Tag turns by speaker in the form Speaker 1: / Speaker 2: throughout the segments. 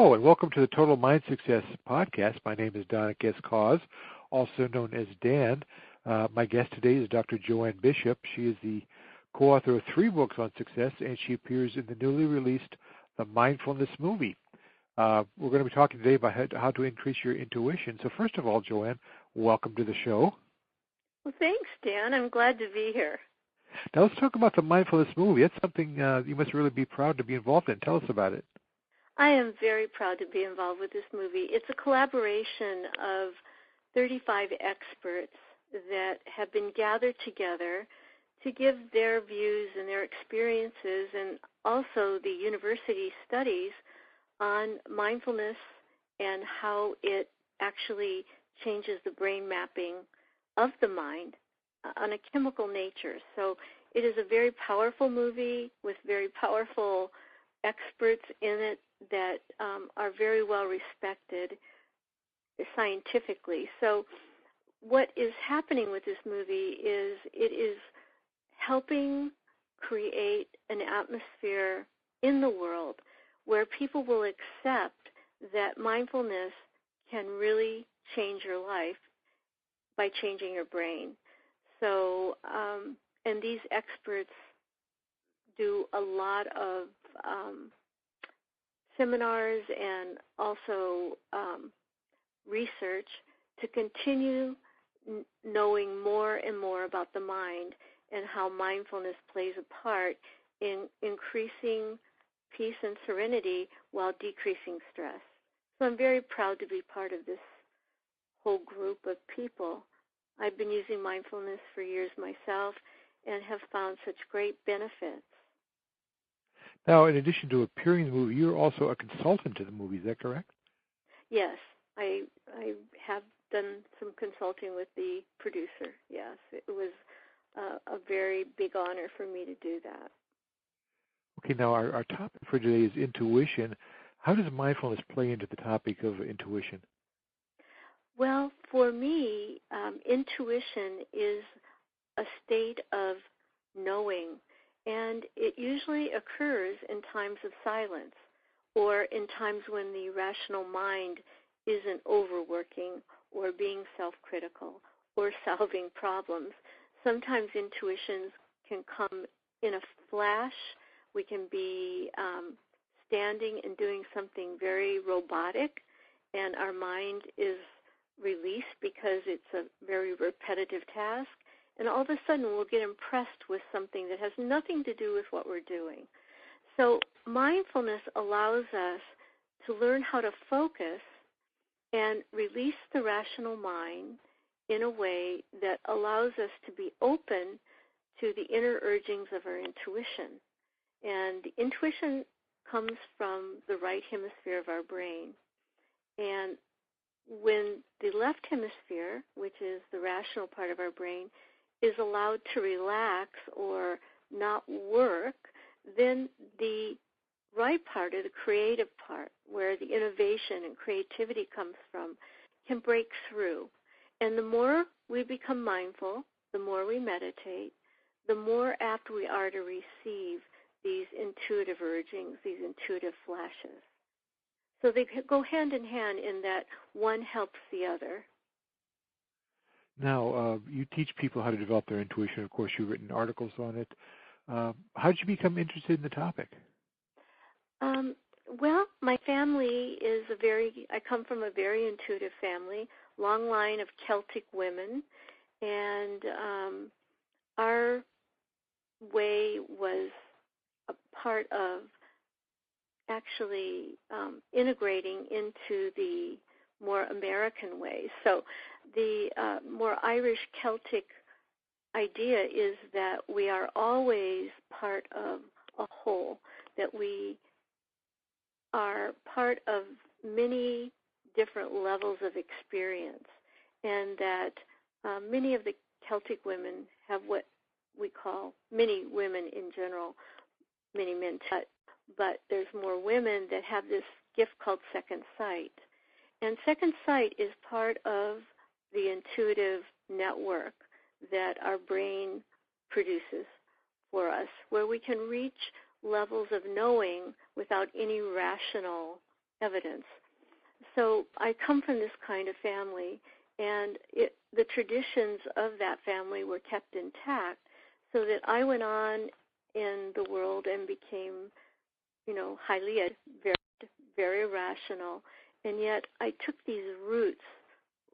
Speaker 1: Hello, and welcome to the Total Mind Success podcast. My name is Donna Cause, also known as Dan. My guest today is Dr. Joanne Bishop. She is the co-author of 3 books on success, and she appears in the newly released The Mindfulness Movie. We're going to be talking today about how to increase your intuition. So first of all, Joanne, welcome to the show.
Speaker 2: Well, thanks, Dan. I'm glad to be here.
Speaker 1: Now let's talk about the Mindfulness Movie. It's something you must really be proud to be involved in. Tell us about it.
Speaker 2: I am very proud to be involved with this movie. It's a collaboration of 35 experts that have been gathered together to give their views and their experiences and also the university studies on mindfulness and how it actually changes the brain mapping of the mind on a chemical nature. So it is a very powerful movie with very powerful experts in it that are very well respected scientifically. So what is happening with this movie is it is helping create an atmosphere in the world where people will accept that mindfulness can really change your life by changing your brain. So, and these experts do a lot of seminars and also research to continue knowing more and more about the mind and how mindfulness plays a part in increasing peace and serenity while decreasing stress. So I'm very proud to be part of this whole group of people. I've been using mindfulness for years myself and have found such great benefits.
Speaker 1: Now, in addition to appearing in the movie, you're also a consultant to the movie. Is that correct?
Speaker 2: Yes, I have done some consulting with the producer. Yes, it was a very big honor for me to do that.
Speaker 1: Okay, now our topic for today is intuition. How does mindfulness play into the topic of intuition?
Speaker 2: Well, for me, intuition is a state of knowing, and it usually occurs in times of silence or in times when the rational mind isn't overworking or being self-critical or solving problems. Sometimes intuitions can come in a flash. We can be standing and doing something very robotic, and our mind is released because it's a very repetitive task. And all of a sudden, we'll get impressed with something that has nothing to do with what we're doing. So mindfulness allows us to learn how to focus and release the rational mind in a way that allows us to be open to the inner urgings of our intuition. And the intuition comes from the right hemisphere of our brain. And when the left hemisphere, which is the rational part of our brain, is allowed to relax or not work, then the right part, or the creative part, where the innovation and creativity comes from, can break through. And the more we become mindful, the more we meditate, the more apt we are to receive these intuitive urgings, these intuitive flashes. So they go hand in hand in that one helps the other.
Speaker 1: Now, you teach people how to develop their intuition. Of course, you've written articles on it. How did you become interested in the topic?
Speaker 2: Well, my family is I come from a very intuitive family, long line of Celtic women, and our way was a part of actually integrating into the more American ways. So the more Irish Celtic idea is that we are always part of a whole, that we are part of many different levels of experience, and that many of the Celtic women have what we call, many women in general, many men, but there's more women that have this gift called second sight. And second sight is part of the intuitive network that our brain produces for us, where we can reach levels of knowing without any rational evidence. So I come from this kind of family, and the traditions of that family were kept intact, so that I went on in the world and became, highly very, very rational, and yet I took these roots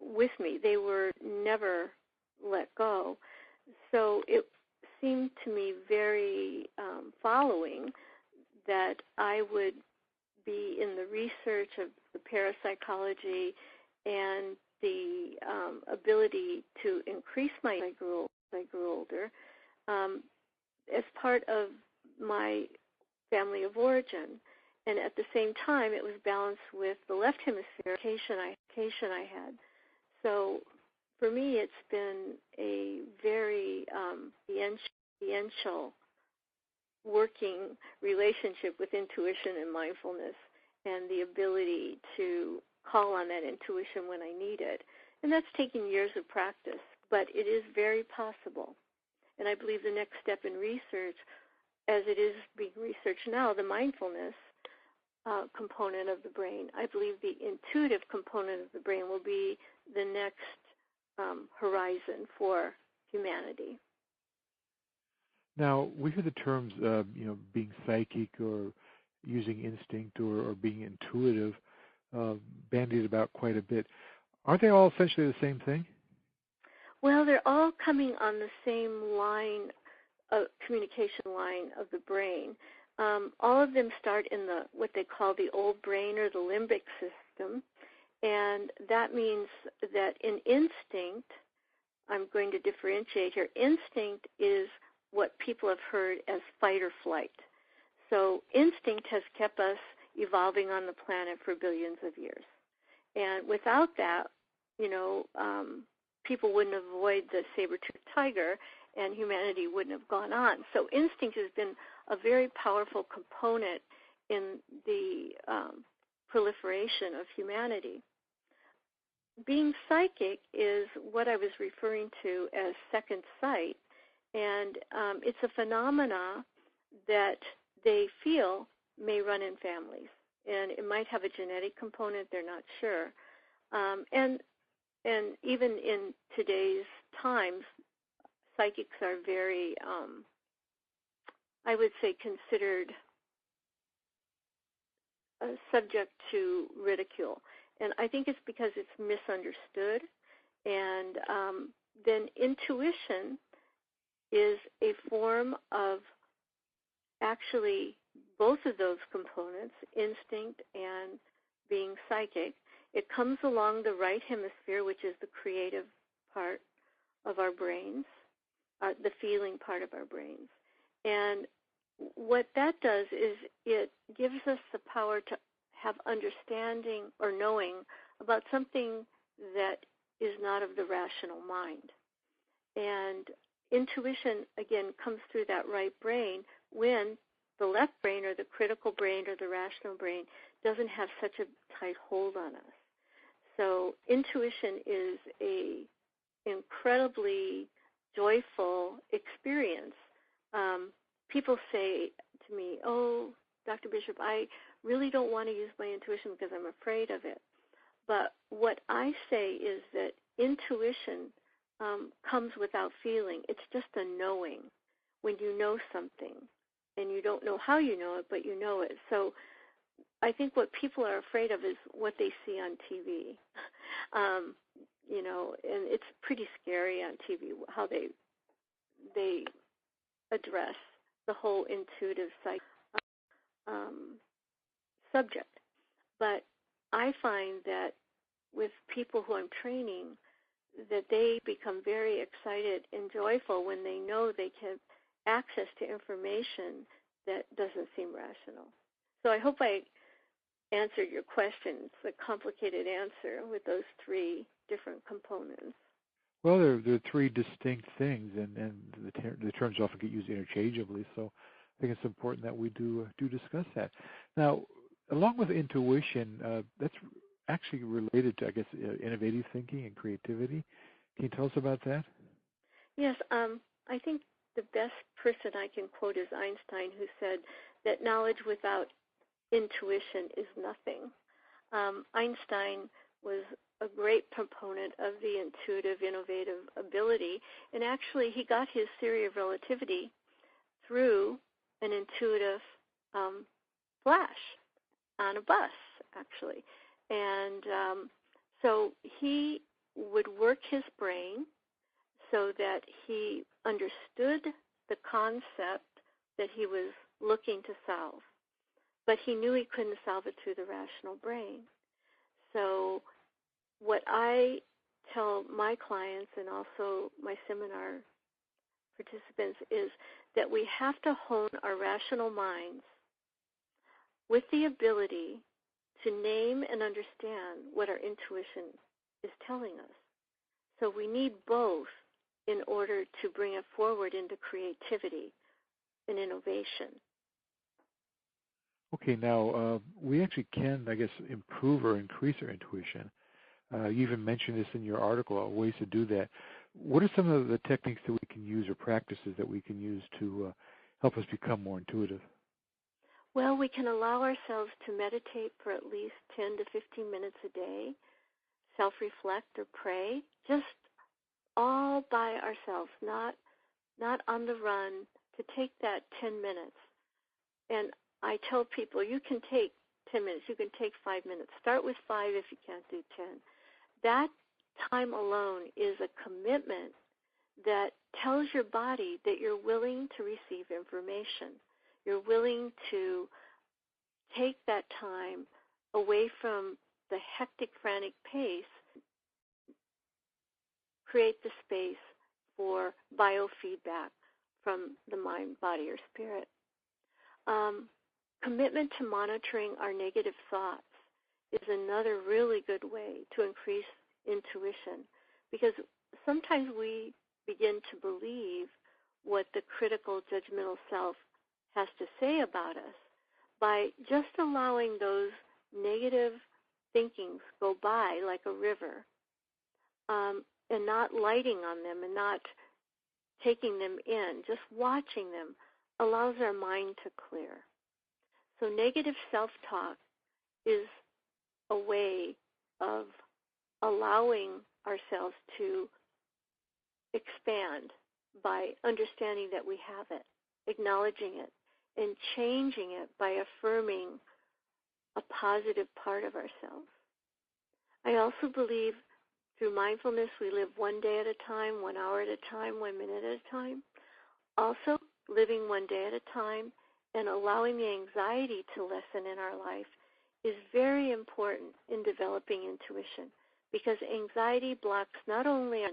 Speaker 2: with me. They were never let go. So it seemed to me very following that I would be in the research of the parapsychology and the ability to increase my as I grew older as part of my family of origin. And at the same time, it was balanced with the left hemisphere education I had. So for me, it's been a very experiential working relationship with intuition and mindfulness, and the ability to call on that intuition when I need it. And that's taken years of practice, but it is very possible. And I believe the next step in research, as it is being researched now, the mindfulness component of the brain, I believe the intuitive component of the brain will be the next horizon for humanity.
Speaker 1: Now, we hear the terms, being psychic or using instinct or being intuitive bandied about quite a bit. Aren't they all essentially the same thing?
Speaker 2: Well, they're all coming on the same line, communication line of the brain. All of them start in what they call the old brain or the limbic system, and that means that in instinct, I'm going to differentiate here. Instinct is what people have heard as fight or flight. So instinct has kept us evolving on the planet for billions of years. And without that, people wouldn't avoid the saber-toothed tiger, and humanity wouldn't have gone on. So instinct has been a very powerful component in the proliferation of humanity. Being psychic is what I was referring to as second sight, and it's a phenomena that they feel may run in families. And it might have a genetic component, they're not sure. And even in today's times, psychics are very, I would say, considered subject to ridicule. And I think it's because it's misunderstood. And then intuition is a form of actually both of those components, instinct and being psychic. It comes along the right hemisphere, which is the creative part of our brains, the feeling part of our brains. And what that does is it gives us the power to have understanding or knowing about something that is not of the rational mind. And intuition, again, comes through that right brain when the left brain or the critical brain or the rational brain doesn't have such a tight hold on us. So intuition is a incredibly joyful experience. People say to me, "Oh, Dr. Bishop, I really don't want to use my intuition because I'm afraid of it." But what I say is that intuition comes without feeling. It's just a knowing. When you know something, and you don't know how you know it, but you know it. So I think what people are afraid of is what they see on TV. And it's pretty scary on TV how they address the whole intuitive subject. But I find that with people who I'm training, that they become very excited and joyful when they know they can access to information that doesn't seem rational. So I hope I answered your question. It's a complicated answer with those three different components.
Speaker 1: Well, there are three distinct things, and the terms often get used interchangeably, so I think it's important that we do discuss that. Now, along with intuition, that's actually related to, I guess, innovative thinking and creativity. Can you tell us about that?
Speaker 2: Yes, I think the best person I can quote is Einstein, who said that knowledge without intuition is nothing. Einstein was a great proponent of the intuitive, innovative ability, and actually he got his theory of relativity through an intuitive flash on a bus, actually. And so he would work his brain so that he understood the concept that he was looking to solve, but he knew he couldn't solve it through the rational brain. So what I tell my clients and also my seminar participants is that we have to hone our rational minds with the ability to name and understand what our intuition is telling us. So we need both in order to bring it forward into creativity and innovation.
Speaker 1: Okay, now we actually can, I guess, improve or increase our intuition. You even mentioned this in your article, ways to do that. What are some of the techniques that we can use or practices that we can use to help us become more intuitive?
Speaker 2: Well, we can allow ourselves to meditate for at least 10 to 15 minutes a day, self-reflect or pray, just all by ourselves, not on the run, to take that 10 minutes. And I tell people, you can take 10 minutes, you can take 5 minutes. Start with 5 if you can't do 10. That time alone is a commitment that tells your body that you're willing to receive information. You're willing to take that time away from the hectic, frantic pace, create the space for biofeedback from the mind, body, or spirit. Commitment to monitoring our negative thoughts is another really good way to increase intuition, because sometimes we begin to believe what the critical, judgmental self has to say about us by just allowing those negative thinkings go by like a river, and not lighting on them and not taking them in, just watching them allows our mind to clear. So negative self-talk is a way of allowing ourselves to expand by understanding that we have it, acknowledging it, and changing it by affirming a positive part of ourselves. I also believe through mindfulness we live one day at a time, 1 hour at a time, 1 minute at a time. Also, living one day at a time and allowing the anxiety to lessen in our life is very important in developing intuition, because anxiety blocks not only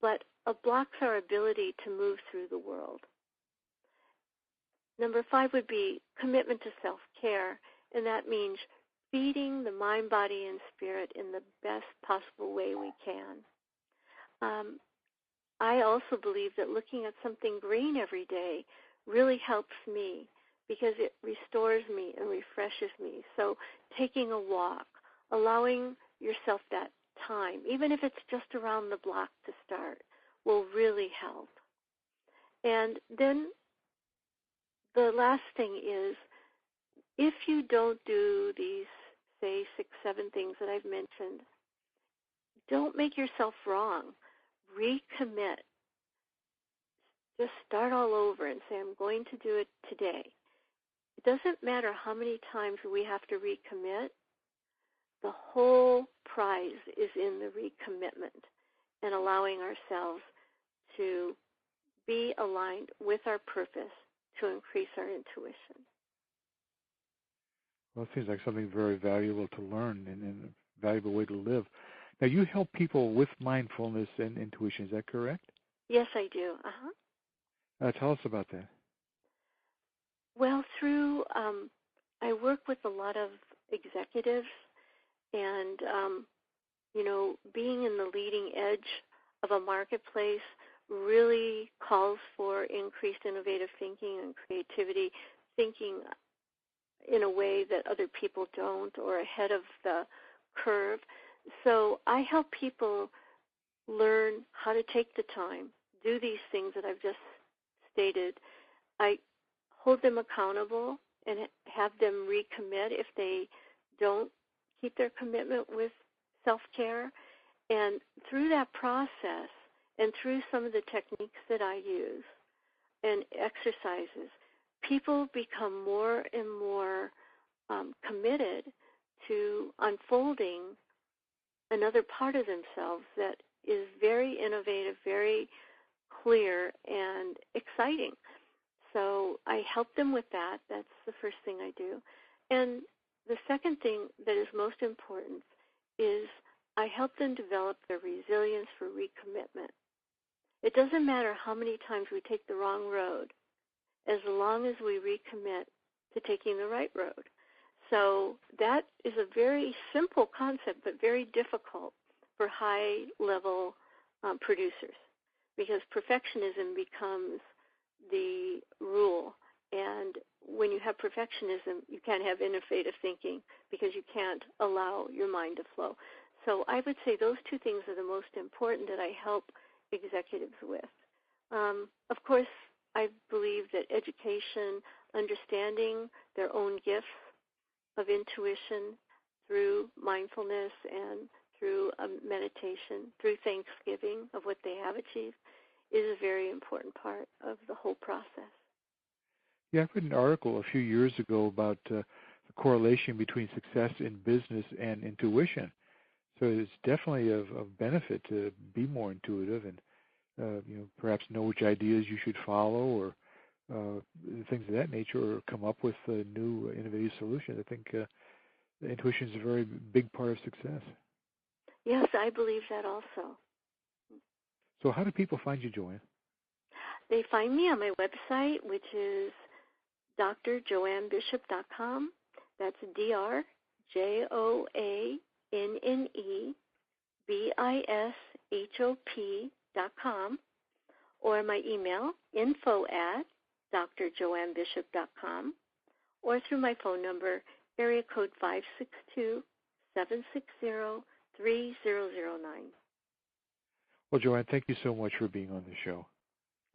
Speaker 2: but blocks our ability to move through the world. Number 5 would be commitment to self-care, and that means feeding the mind, body, and spirit in the best possible way we can. I also believe that looking at something green every day really helps me, because it restores me and refreshes me. So taking a walk, allowing yourself that time, even if it's just around the block to start, will really help. And then the last thing is, if you don't do these, say, 6, 7 things that I've mentioned, don't make yourself wrong. Recommit. Just start all over and say, I'm going to do it today. It doesn't matter how many times we have to recommit. The whole prize is in the recommitment and allowing ourselves to be aligned with our purpose to increase our intuition.
Speaker 1: Well, it seems like something very valuable to learn and a valuable way to live. Now, you help people with mindfulness and intuition. Is that correct?
Speaker 2: Yes, I do.
Speaker 1: Tell us about that.
Speaker 2: Well, I work with a lot of executives, and, being in the leading edge of a marketplace really calls for increased innovative thinking and creativity, thinking in a way that other people don't, or ahead of the curve. So I help people learn how to take the time, do these things that I've just stated. I hold them accountable and have them recommit if they don't keep their commitment with self-care. And through that process and through some of the techniques that I use and exercises, people become more and more committed to unfolding another part of themselves that is very innovative, very clear, and exciting. So I help them with that. That's the first thing I do. And the second thing that is most important is I help them develop their resilience for recommitment. It doesn't matter how many times we take the wrong road, as long as we recommit to taking the right road. So that is a very simple concept, but very difficult for high-level producers, because perfectionism becomes the rule. And when you have perfectionism, you can't have innovative thinking because you can't allow your mind to flow. So I would say those two things are the most important that I help executives with. Of course, I believe that education, understanding their own gifts of intuition through mindfulness and through meditation, through thanksgiving of what they have achieved, is a very important part of the whole process.
Speaker 1: Yeah, I read an article a few years ago about the correlation between success in business and intuition. So it's definitely of benefit to be more intuitive and perhaps know which ideas you should follow or things of that nature, or come up with new innovative solutions. I think intuition is a very big part of success.
Speaker 2: Yes, I believe that also.
Speaker 1: So how do people find you, Joanne?
Speaker 2: They find me on my website, which is drjoannebishop.com. That's drjoannebishop.com, or my email, info@drjoannebishop.com, or through my phone number, area code 562-760-3009.
Speaker 1: Well, Joanne, thank you so much for being on the show.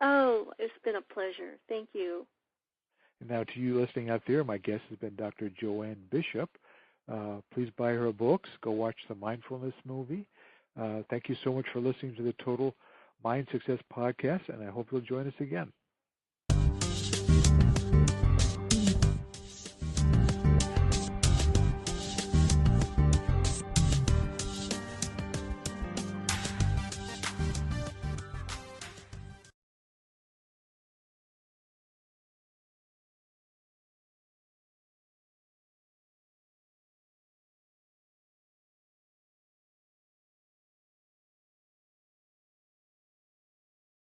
Speaker 2: Oh, it's been a pleasure. Thank you.
Speaker 1: And now to you listening out there, my guest has been Dr. Joanne Bishop. Please buy her books. Go watch the Mindfulness Movie. Thank you so much for listening to the Total Mind Success podcast, and I hope you'll join us again.